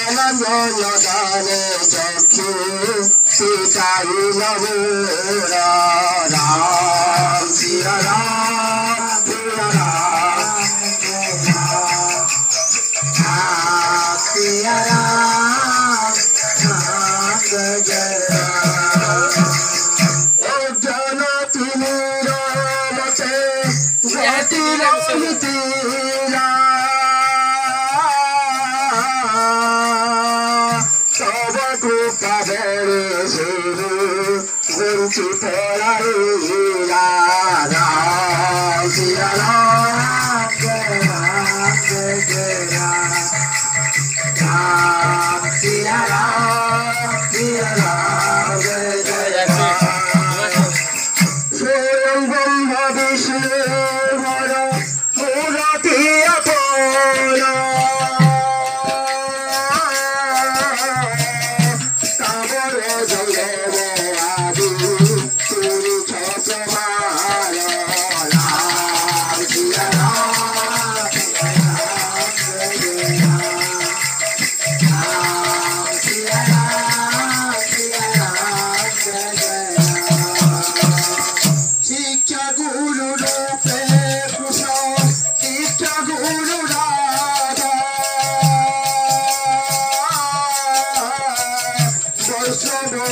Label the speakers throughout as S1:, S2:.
S1: নয়নে চক্ষু পিতাই নমোরা রাম সিয়া রাম সিয়া রাম সিয়া রাম জয় জয় ও জন তুমি রমতে গতি রমিতি বঞ্চিত রাম সিয়া রাম জয় রাম জয় জয় রাম সিয়া রাম জয় জয় স্বয়ং ব্রহ্ম বিষ্ণু হর মূরতি অপর তাবর জঙ্গম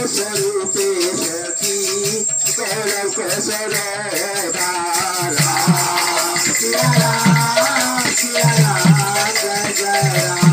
S1: स्वरूपे सखी कलंक सरोदा राम सिया राम जय जय राम